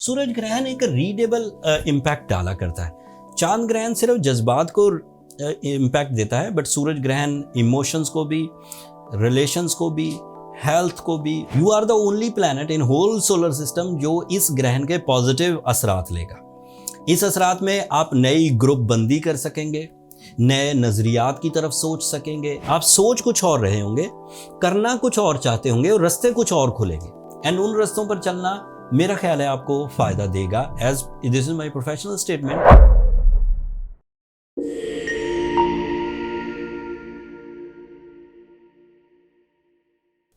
सूरज ग्रहण एक readable impact डाला करता है। चांद ग्रहण सिर्फ जज्बात को इम्पैक्ट देता है, बट सूरज ग्रहण इमोशंस को भी, रिलेशंस को भी, हेल्थ को भी। You are the only planet in whole solar system जो इस ग्रहण के पॉजिटिव असरात लेगा। इस असरात में आप नई ग्रुप बंदी कर सकेंगे, नए नजरियात की तरफ सोच सकेंगे। आप सोच कुछ और रहे होंगे, करना कुछ और चाहते होंगे और रास्ते कुछ और खुलेंगे। एंड उन रास्तों पर चलना मेरा ख्याल है आपको फायदा देगा। As this is my professional statement.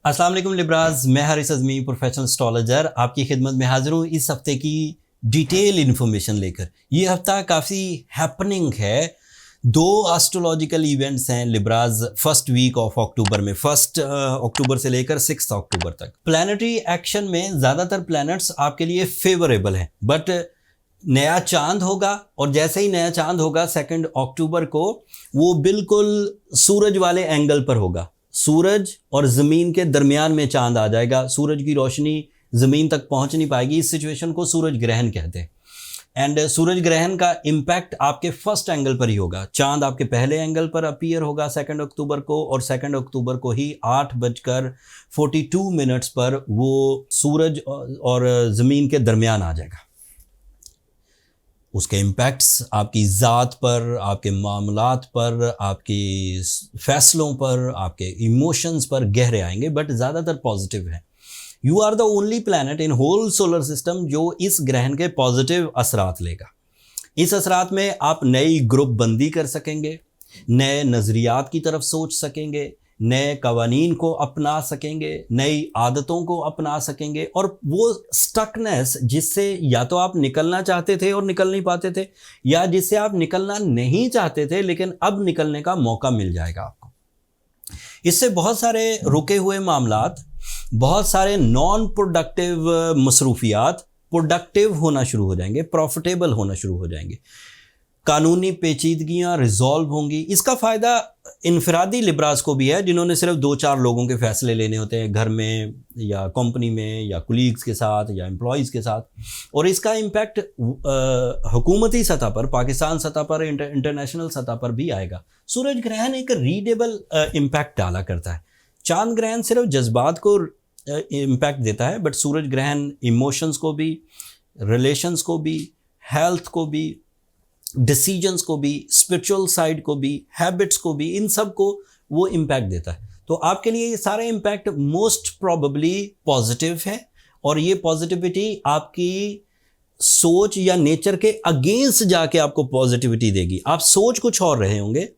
अस्सलाम वालेकुम लिब्राज, मैं हारिस अज़मी, प्रोफेशनल एस्ट्रोलॉजर, आपकी खिदमत में हाजिर हूँ इस हफ्ते की डिटेल इन्फॉर्मेशन लेकर। ये हफ्ता काफ़ी हैपनिंग है। दो एस्ट्रोलॉजिकल इवेंट्स हैं Libras first week of October में, 1 अक्टूबर से लेकर 6 अक्टूबर तक। प्लैनेटरी एक्शन में ज़्यादातर प्लैनेट्स आपके लिए फेवरेबल हैं, बट नया चांद होगा और जैसे ही नया चांद होगा 2 अक्टूबर को, वो बिल्कुल सूरज वाले एंगल पर होगा। सूरज और ज़मीन के दरमियान में चांद आ जाएगा। सूरज की रोशनी ज़मीन तक पहुंच नहीं पाएगी। इस सिचुएशन को सूरज ग्रहण कहते हैं। एंड सूरज ग्रहण का इम्पैक्ट आपके फर्स्ट एंगल पर ही होगा। चांद आपके पहले एंगल पर अपीयर होगा 2 अक्टूबर को, और 2 अक्टूबर को ही 8:42 पर वो सूरज और ज़मीन के दरमियान आ जाएगा। उसके इम्पैक्ट्स आपकी ज़ात पर, आपके मामलात पर, आपके फैसलों पर, आपके इमोशंस पर गहरे आएंगे, बट ज़्यादातर पॉजिटिव हैं। You are the only planet in whole solar system जो इस ग्रहण के पॉजिटिव असरात लेगा। इस असरात में आप नई ग्रुप बंदी कर सकेंगे, नए नज़रियात की तरफ सोच सकेंगे, नए कवानीन को अपना सकेंगे, नई आदतों को अपना सकेंगे, और वो स्टकनेस जिससे या तो आप निकलना चाहते थे और निकल नहीं पाते थे, या जिससे आप निकलना नहीं चाहते थे लेकिन अब निकलने का मौका मिल जाएगा आपको। इससे बहुत सारे रुके हुए मामलात, बहुत सारे नॉन प्रोडक्टिव मसरूफियात प्रोडक्टिव होना शुरू हो जाएंगे, प्रॉफिटेबल होना शुरू हो जाएंगे। कानूनी पेचीदगियाँ रिजॉल्व होंगी। इसका फ़ायदा इनफरादी लिब्राज को भी है, जिन्होंने सिर्फ 2-4 लोगों के फैसले लेने होते हैं घर में या कंपनी में या कुलीग्स के साथ या एम्प्लॉयज़ के साथ। और इसका इम्पैक्ट हुकूमती सतह पर, पाकिस्तान सतह पर, इंटरनेशनल सतह पर भी आएगा। सूरज ग्रहण एक रीडेबल इम्पैक्ट डाला करता है। चांद ग्रहण सिर्फ जज्बात को इम्पैक्ट देता है, बट सूरज ग्रहण इमोशंस को भी, रिलेशंस को भी, हेल्थ को भी, डिसीजंस को भी, स्पिरिचुअल साइड को भी, हैबिट्स को भी, इन सब को वो इम्पैक्ट देता है। तो आपके लिए ये सारे इम्पैक्ट मोस्ट प्रोबेबली पॉजिटिव है, और ये पॉजिटिविटी आपकी सोच या नेचर के अगेंस्ट जाके आपको पॉजिटिविटी देगी। आप सोच कुछ और रहे होंगे,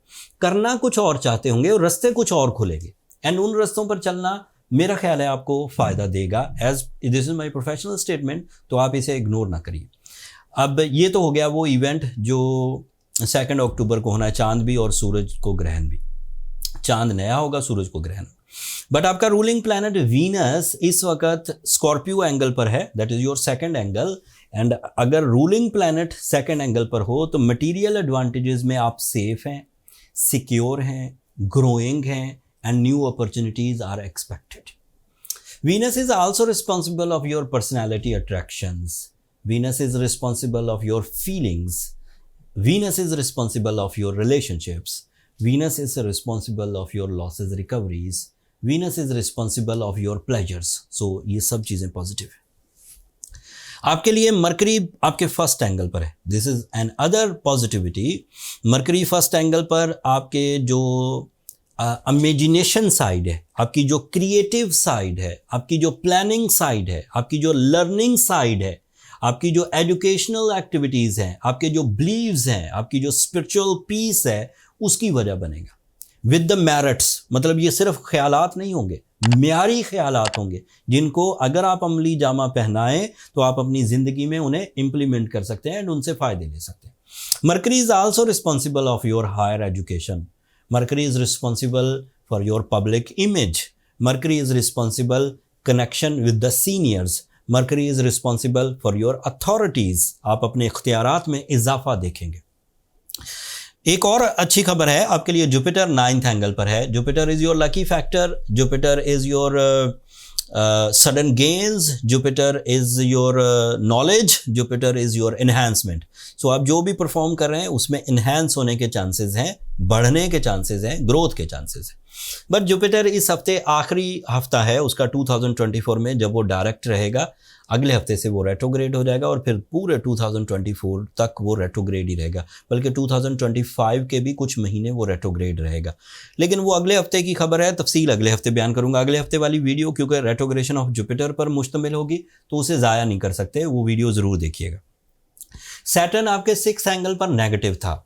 करना कुछ और चाहते होंगे और रास्ते कुछ और खुलेंगे। एंड उन रास्तों पर चलना मेरा ख्याल है आपको फ़ायदा देगा। As this is my professional statement, तो आप इसे इग्नोर ना करिए। अब ये तो हो गया वो इवेंट जो 2 अक्टूबर को होना है, चांद भी और सूरज को ग्रहण भी। चांद नया होगा, सूरज को ग्रहण। बट आपका रूलिंग प्लैनेट वीनस इस वक्त स्कॉर्पियो एंगल पर है, that is your 2nd angle. And अगर रूलिंग प्लैनेट 2nd एंगल पर हो तो मटीरियल एडवांटेजेस में आप सेफ हैं, सिक्योर हैं, ग्रोइंग हैं, and new opportunities are expected. Venus is also responsible of your personality attractions. Venus is responsible of your feelings. Venus is responsible of your relationships. Venus is responsible of your losses recoveries. Venus is responsible of your pleasures. So ये सब चीज़ें positive है। आपके लिए mercury आपके first angle पर है। This is an other positivity. Mercury first angle पर आपके जो इमेजिनेशन साइड है, आपकी जो क्रिएटिव साइड है, आपकी जो प्लानिंग साइड है, आपकी जो लर्निंग साइड है, आपकी जो एजुकेशनल एक्टिविटीज़ हैं, आपके जो बिलीव्स हैं, आपकी जो स्पिरिचुअल पीस है, उसकी वजह बनेगा। विद द मेरिट्स, मतलब ये सिर्फ ख्यालात नहीं होंगे, म्यारी ख्यालात होंगे, जिनको अगर आप अमली जामा पहनाएं तो आप अपनी ज़िंदगी में उन्हें इम्प्लीमेंट कर सकते हैं एंड उनसे फ़ायदे ले सकते हैं। Mercury is also responsible of your higher education. Mercury is responsible for your public image. Mercury is responsible connection with the seniors. Mercury is responsible for your authorities. आप अपने इख्तियारात में इजाफा देखेंगे। एक और अच्छी खबर है आपके लिए, जुपिटर 9th एंगल पर है। Jupiter is your lucky factor. Jupiter is your sudden gains, Jupiter is your knowledge, Jupiter is your enhancement. So आप जो भी परफॉर्म कर रहे हैं उसमें enhance होने के चांसेस हैं, बढ़ने के चांसेस हैं, ग्रोथ के चांसेस हैं। बट जुपिटर इस हफ्ते आखिरी हफ्ता है उसका 2024 में, जब वो डायरेक्ट रहेगा, अगले हफ्ते से वो रेट्रोग्रेड हो जाएगा और फिर पूरे 2024 तक वो रेट्रोग्रेड ही रहेगा, बल्कि 2025 के भी कुछ महीने वो रेट्रोग्रेड रहेगा। लेकिन वो अगले हफ्ते की खबर है, तफसील अगले हफ्ते बयान करूंगा। अगले हफ्ते वाली वीडियो क्योंकि रेट्रोग्रेशन ऑफ जुपिटर पर मुश्तमिल होगी तो उसे ज़ाया नहीं कर सकते, वो वीडियो ज़रूर देखिएगा। सैटर्न आपके 6th एंगल पर नेगेटिव था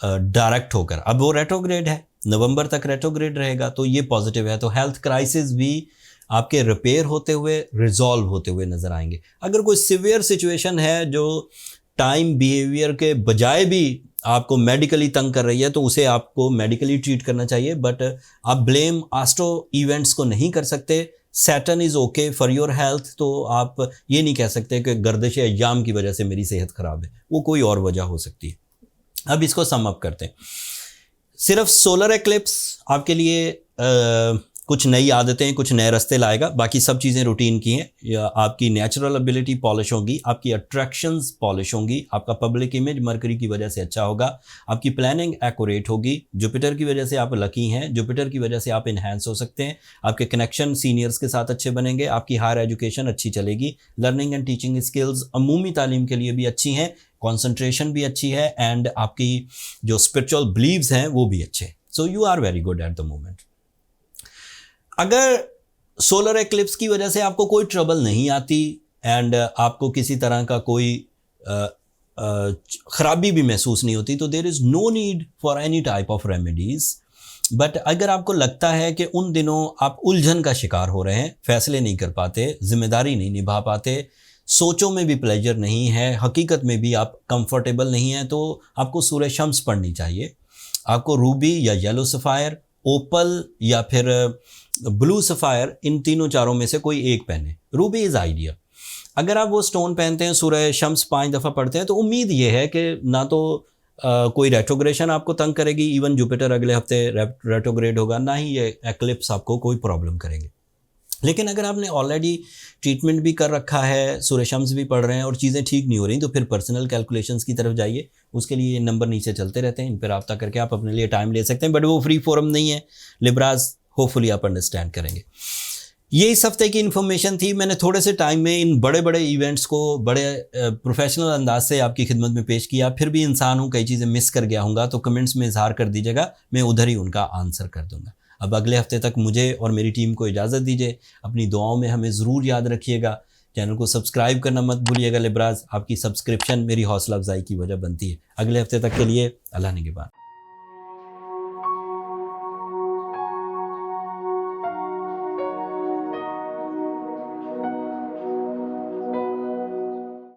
डायरेक्ट होकर, अब वो रेट्रोग्रेड है, नवंबर तक रेट्रोग्रेड रहेगा, तो ये पॉजिटिव है। तो हेल्थ क्राइसिस भी आपके रिपेयर होते हुए, रिजॉल्व होते हुए नज़र आएंगे। अगर कोई सिवियर सिचुएशन है जो टाइम बिहेवियर के बजाय भी आपको मेडिकली तंग कर रही है, तो उसे आपको मेडिकली ट्रीट करना चाहिए, बट आप ब्लेम एस्ट्रो इवेंट्स को नहीं कर सकते। Saturn is okay for your health, तो आप ये नहीं कह सकते कि गर्दिश अय्याम की वजह से मेरी सेहत ख़राब है, वो कोई और वजह हो सकती है। अब इसको सम अप करते हैं। सिर्फ सोलर एक्लिप्स आपके लिए कुछ नई आदतें, कुछ नए रास्ते लाएगा, बाकी सब चीज़ें रूटीन की हैं। या आपकी नेचुरल एबिलिटी पॉलिश होगी, आपकी अट्रैक्शंस पॉलिश होंगी, आपका पब्लिक इमेज मरकरी की वजह से अच्छा होगा, आपकी प्लानिंग एक्यूरेट होगी। जुपिटर की वजह से आप लकी हैं, जुपिटर की वजह से आप इन्हेंस हो सकते हैं, आपके कनेक्शन सीनियर्स के साथ अच्छे बनेंगे, आपकी हायर एजुकेशन अच्छी चलेगी, लर्निंग एंड टीचिंग स्किल्स अमूमी तालीम के लिए भी अच्छी हैं, कॉन्सेंट्रेशन भी अच्छी है, एंड आपकी जो स्पिरिचुअल बिलीव्स हैं वो भी अच्छे। So you are very good at the moment. अगर सोलर एक्लिप्स की वजह से आपको कोई ट्रबल नहीं आती एंड आपको किसी तरह का कोई ख़राबी भी महसूस नहीं होती, तो there is no need for any type of remedies. But अगर आपको लगता है कि उन दिनों आप उलझन का शिकार हो रहे हैं, फैसले नहीं कर पाते, जिम्मेदारी नहीं निभा पाते, सोचों में भी प्लेजर नहीं है, हकीकत में भी आप कंफर्टेबल नहीं हैं, तो आपको सूरह शम्स पढ़नी चाहिए। आपको रूबी या येलो सफ़ायर, ओपल या फिर ब्लू सफ़ायर, इन तीनों चारों में से कोई एक पहने। Ruby is idea. अगर आप वो स्टोन पहनते हैं, सूरह शम्स 5 दफ़ा पढ़ते हैं, तो उम्मीद ये है कि ना तो कोई रेट्रोग्रेशन आपको तंग करेगी, इवन जुपिटर अगले हफ्ते रेट्रोग्रेड होगा, ना ही ये एक्लिप्स आपको कोई प्रॉब्लम करेंगे। लेकिन अगर आपने ऑलरेडी ट्रीटमेंट भी कर रखा है, सूरह शम्स भी पढ़ रहे हैं और चीज़ें ठीक नहीं हो रही, तो फिर पर्सनल कैलकुलेशंस की तरफ जाइए। उसके लिए ये नंबर नीचे चलते रहते हैं, इन पर रब्ता करके आप अपने लिए टाइम ले सकते हैं, बट वो फ्री फोरम नहीं है। लिब्राज, होपफुली आप अंडरस्टैंड करेंगे। ये इस हफ्ते की इन्फॉर्मेशन थी। मैंने थोड़े से टाइम में इन बड़े बड़े इवेंट्स को बड़े प्रोफेशनल अंदाज से आपकी खिदमत में पेश किया। फिर भी इंसान हूँ, कई चीज़ें मिस कर गया हूँगा, तो कमेंट्स में इजहार कर दीजिएगा, मैं उधर ही उनका आंसर कर दूँगा। अब अगले हफ्ते तक मुझे और मेरी टीम को इजाज़त दीजिए। अपनी दुआओं में हमें ज़रूर याद रखिएगा। चैनल को सब्सक्राइब करना मत भूलिएगा। लिब्राज, आपकी सब्सक्रिप्शन मेरी हौसला अफजाई की वजह बनती है। अगले हफ्ते तक के लिए अल्लाह निगहबान।